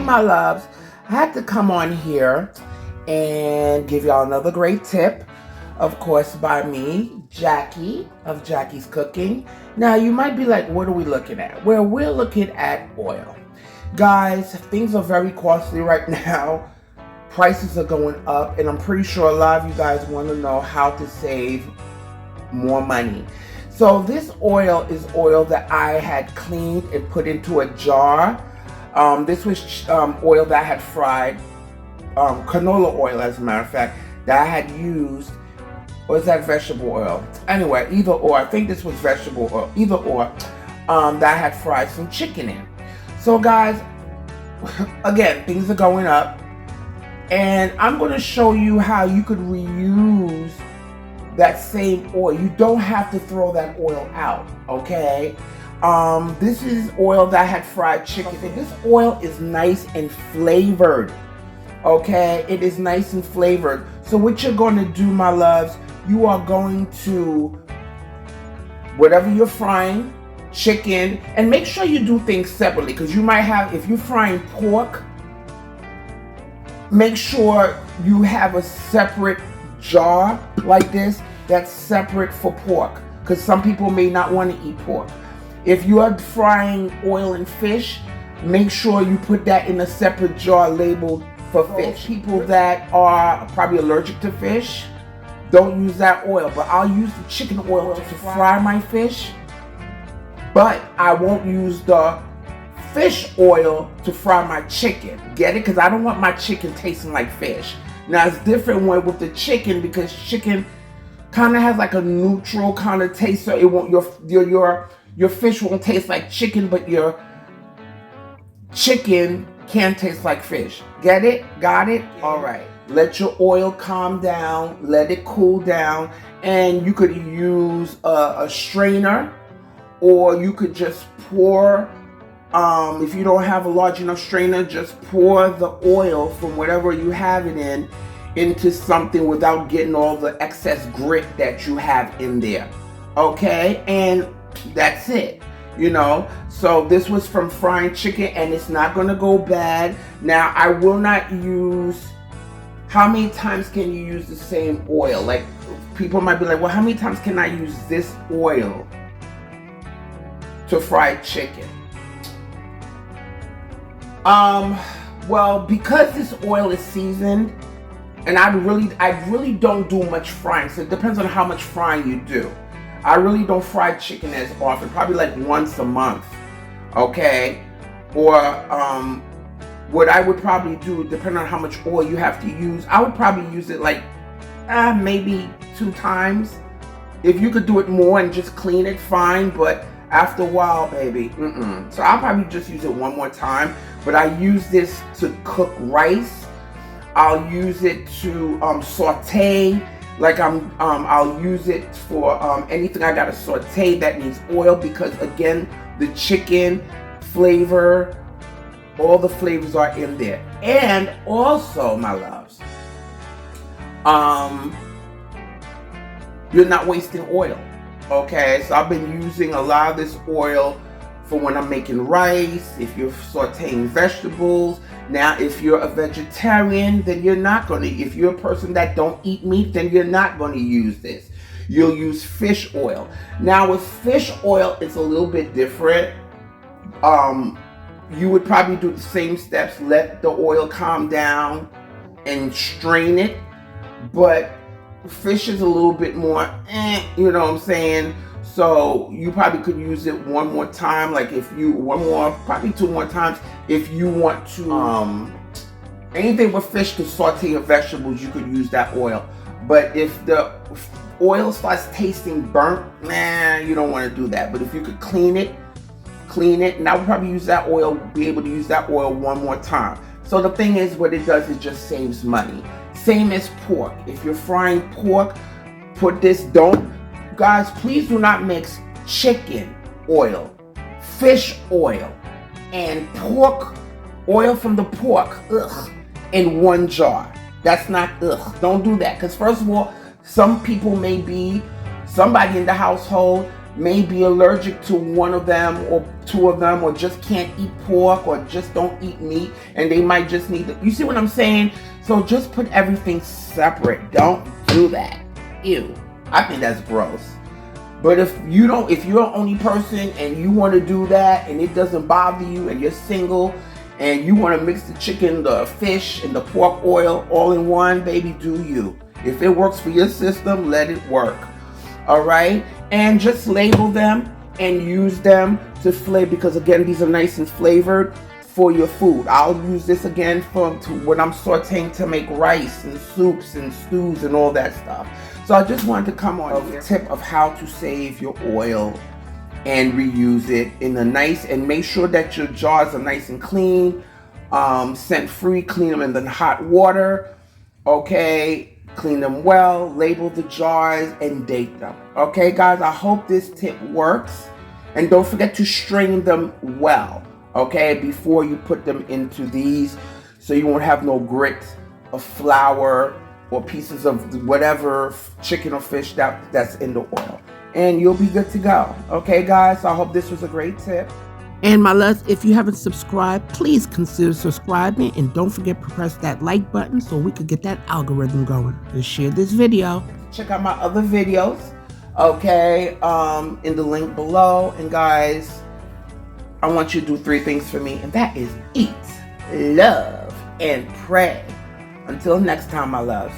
my loves, I had to come on here and give y'all another great tip. Of course, by me, Jackie of Jackie's Cooking. Now, you might be like, what are we looking at? Well, we're looking at oil. Guys, things are very costly right now. Prices are going up, and I'm pretty sure a lot of you guys want to know how to save more money. So this oil is oil that I had cleaned and put into a jar. This was oil that I had fried, canola oil as a matter of fact, that I had used. Or is that vegetable oil? Anyway, either or. I think this was vegetable oil. Either or, that I had fried some chicken in. So guys, again, things are going up. And I'm going to show you how you could reuse that same oil. You don't have to throw that oil out, okay? This is oil that I had fried chicken. So this oil is nice and flavored, okay? It is nice and flavored. So what you're going to do, my loves, you are going to, whatever you're frying, chicken, and make sure you do things separately, because you might have, if you're frying pork, make sure you have a separate jar like this that's separate for pork, because some people may not want to eat pork. If you are frying oil and fish, make sure you put that in a separate jar labeled for fish. People that are probably allergic to fish, don't use that oil, but I'll use the chicken oil to fry my fish, but I won't use the fish oil to fry my chicken. Get it? Because I don't want my chicken tasting like fish. Now it's different with the chicken, because chicken kind of has like a neutral kind of taste, so it won't, your fish won't taste like chicken, but your chicken can taste like fish. Get it? Got it? All right. Let your oil calm down, let it cool down, and you could use a strainer, or you could just pour, if you don't have a large enough strainer, just pour the oil from whatever you have it in into something without getting all the excess grit that you have in there. Okay? And that's it. You know, so this was from frying chicken, and it's not going to go bad. Now, I will not use, how many times can you use the same oil? Like, people might be like, well, how many times can I use this oil to fry chicken? Well, because this oil is seasoned, and I really don't do much frying, so it depends on how much frying you do. I really don't fry chicken as often, probably like once a month, okay? Or what I would probably do, depending on how much oil you have to use, I would probably use it like maybe 2 times. If you could do it more and just clean it, fine, but after a while, baby, So I'll probably just use it one more time, but I use this to cook rice. I'll use it to saute. Like I'll use it for anything I gotta saute that needs oil, because again, the chicken flavor, all the flavors are in there. And also, my loves, you're not wasting oil. Okay, so I've been using a lot of this oil for when I'm making rice, if you're sauteing vegetables. Now, if you're a vegetarian, then you're not going to. If you're a person that don't eat meat, then you're not going to use this. You'll use fish oil. Now, with fish oil, it's a little bit different. You would probably do the same steps. Let the oil calm down and strain it. But fish is a little bit more, you know what I'm saying? So you probably could use it one more time, like if you, probably 2 more times if you want to, anything with fish to saute your vegetables, you could use that oil. But if the oil starts tasting burnt, you don't want to do that. But if you could clean it, and I would probably use that oil, be able to use that oil one more time. So the thing is, what it does is just saves money. Same as pork. If you're frying pork, put this, guys, please do not mix chicken oil, fish oil, and pork oil from the pork, in one jar. That's not, don't do that. Because first of all, some people may be, somebody in the household may be allergic to one of them or two of them, or just can't eat pork, or just don't eat meat, and they might just need you see what I'm saying? So just put everything separate. Don't do that. Ew. I think that's gross. But if you're the only person and you want to do that and it doesn't bother you and you're single and you want to mix the chicken, the fish, and the pork oil all in one, baby, do you. If it works for your system, let it work. All right? And just label them and use them to flavor, because again, these are nice and flavored for your food. I'll use this again when I'm sauteing to make rice and soups and stews and all that stuff. So I just wanted to come on a tip of how to save your oil and reuse it in a nice, and make sure that your jars are nice and clean, scent free. Clean them in the hot water. Okay, clean them well, label the jars, and date them. Okay, guys, I hope this tip works. And don't forget to strain them well, okay, before you put them into these, so you won't have no grit of flour or pieces of whatever chicken or fish that's in the oil. And you'll be good to go. Okay, guys, so I hope this was a great tip. And my loves, if you haven't subscribed, please consider subscribing, and don't forget to press that like button so we could get that algorithm going. And share this video. Check out my other videos, okay, in the link below. And guys, I want you to do 3 things for me, and that is eat, love, and pray. Until next time, my loves.